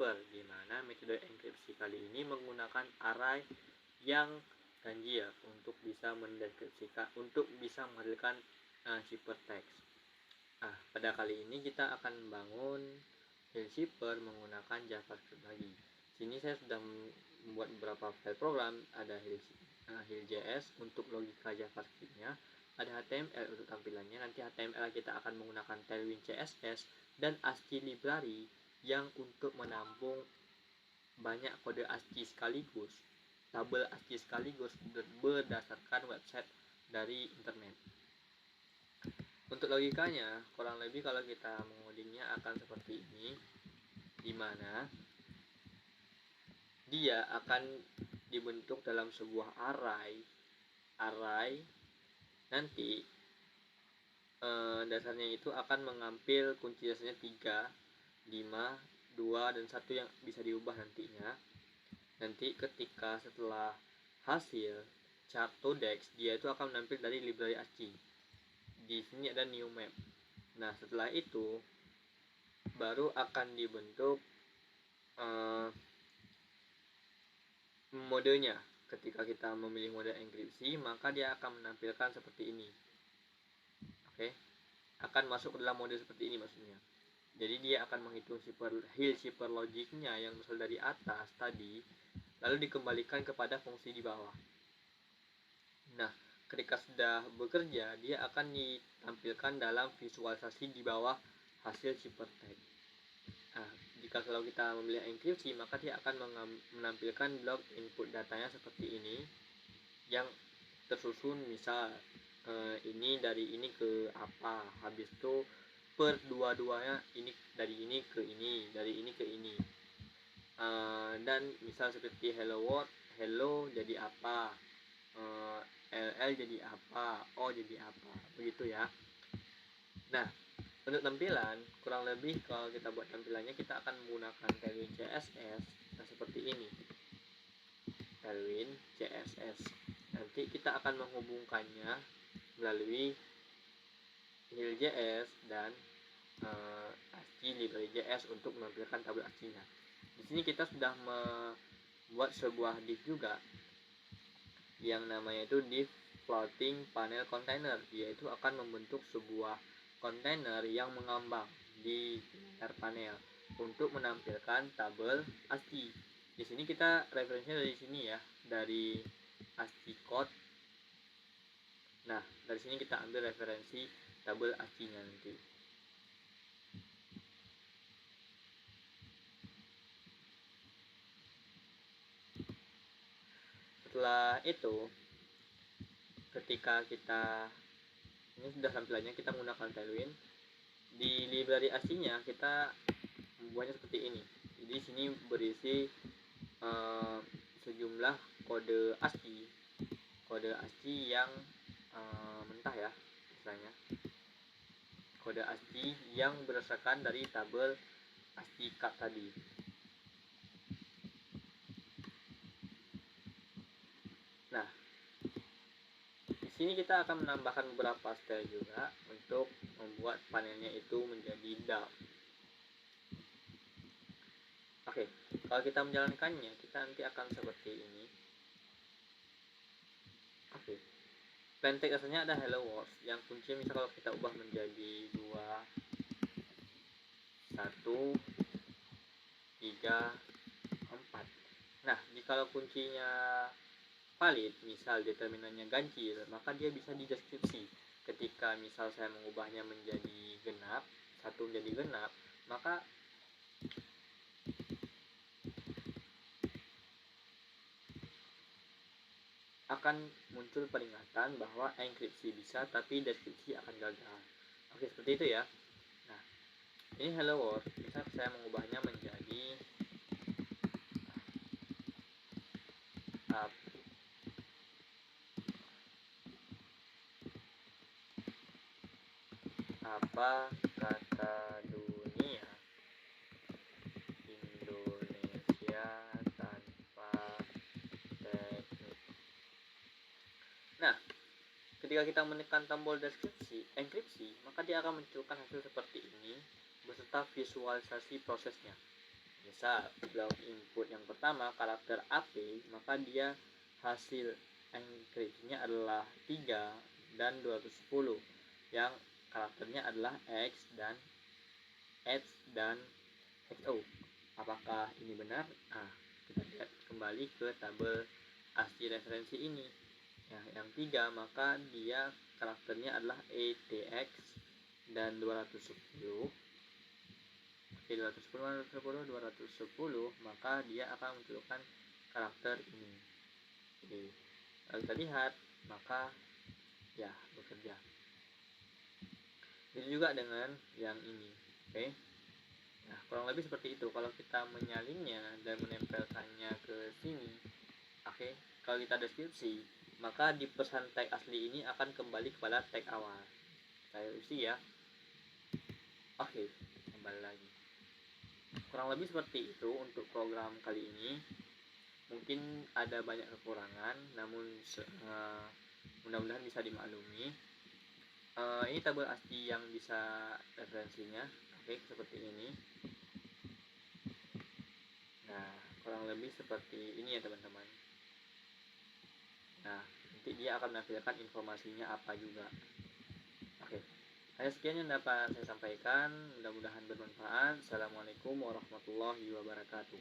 zipper, di mana metode enkripsi kali ini menggunakan array yang ganjil untuk bisa mendeskripsikan, untuk bisa menghasilkan zipper text. Nah, pada kali ini kita akan membangun file zipper menggunakan JavaScript lagi. Sini saya sudah membuat beberapa file program, ada Hill.js untuk logika JavaScript-nya, ada HTML untuk tampilannya. Nanti HTML kita akan menggunakan Tailwind CSS dan ASCII library yang untuk menampung banyak kode ASCII sekaligus, tabel ASCII sekaligus berdasarkan website dari internet. Untuk logikanya, kurang lebih kalau kita mengodingnya akan seperti ini, di mana dia akan dibentuk dalam sebuah array nanti dasarnya itu akan mengambil kunci dasarnya 3, 5, 2, dan 1 yang bisa diubah nantinya. Nanti ketika setelah hasil chart2dex, dia itu akan menampil dari library ASCII. Di sini ada new map. Nah, setelah itu baru akan dibentuk modenya. Ketika kita memilih mode enkripsi, maka dia akan menampilkan seperti ini. Oke, akan masuk ke dalam mode seperti ini maksudnya. Jadi dia akan menghitung Hill zipper logiknya yang berasal dari atas tadi, lalu dikembalikan kepada fungsi di bawah. Nah, ketika sudah bekerja, dia akan ditampilkan dalam visualisasi di bawah hasil zipper text. Nah, jika kalau kita memilih enkripsi, maka dia akan menampilkan blok input datanya seperti ini, yang tersusun misal ini dari ini ke apa, habis itu per dua-duanya ini dari ini ke ini, dari ini ke ini, dan misal seperti hello world, hello jadi apa, LL jadi apa, O jadi apa, begitu ya. Nah, untuk tampilan kurang lebih kalau kita buat tampilannya, kita akan menggunakan Tailwind CSS. Nah, seperti ini Tailwind CSS. Nanti kita akan menghubungkannya melalui Hill.js dan ASCII library.js untuk menampilkan tabel ASCII-nya. Di sini kita sudah membuat sebuah div juga yang namanya itu div floating panel container. Dia itu akan membentuk sebuah kontainer yang mengambang di layar panel untuk menampilkan tabel ASCII. Di sini kita referensinya dari sini ya, dari ASCII code. Nah, dari sini kita ambil referensi tabel ASCII-nya nanti. Setelah itu, ketika kita ini sudah tampilannya, kita menggunakan Tailwind. Di library ASCII-nya kita membuatnya seperti ini. Jadi sini berisi sejumlah kode ASCII yang mentah ya, misalnya kode ASCII yang berdasarkan dari tabel ASCII card tadi. Nah, di sini kita akan menambahkan beberapa style juga untuk membuat panelnya itu menjadi dark. Oke, kalau kita menjalankannya, kita nanti akan seperti ini. Oke, plain text asalnya ada hello world, yang kunci misal kalau kita ubah menjadi 2, 1, 3, 4. Nah, jika kuncinya valid, misal determinannya ganjil, maka dia bisa dideskripsi. Ketika misal saya mengubahnya menjadi genap, 1 menjadi genap, maka akan muncul peringatan bahwa enkripsi bisa tapi deskripsi akan gagal. Oke, seperti itu ya. Nah, ini hello world. Misal saya mengubahnya menjadi apa kata dunia Indonesia tanpa teknik. Nah, ketika kita menekan tombol deskripsi, enkripsi, maka dia akan munculkan hasil seperti ini beserta visualisasi prosesnya. misal dalam input yang pertama karakter AP, maka dia hasil enkripsinya adalah 3 dan 210 yang karakternya adalah X dan XO. Apakah ini benar? Kita lihat kembali ke tabel ASCII referensi ini. Ya, yang 3 maka dia karakternya adalah ETX dan 210. Oke, 210 maka dia akan menunjukkan karakter ini. Oke, lalu kita lihat maka ya bekerja. Itu juga dengan yang ini. Oke. Nah, kurang lebih seperti itu. Kalau kita menyalinnya dan menempelkannya ke sini, oke, kalau kita deskripsi, maka di pesan tag asli ini akan kembali kepada tag awal. Saya isi ya. Oke, kembali lagi. Kurang lebih seperti itu untuk program kali ini. Mungkin ada banyak kekurangan, namun mudah-mudahan bisa dimaklumi. Ini tabel ASCII yang bisa referensinya. Oke, seperti ini. Nah, kurang lebih seperti ini ya teman-teman. Nah, nanti dia akan menampilkan informasinya apa juga. Oke, hanya sekian yang dapat saya sampaikan. Mudah-mudahan bermanfaat. Assalamualaikum warahmatullahi wabarakatuh.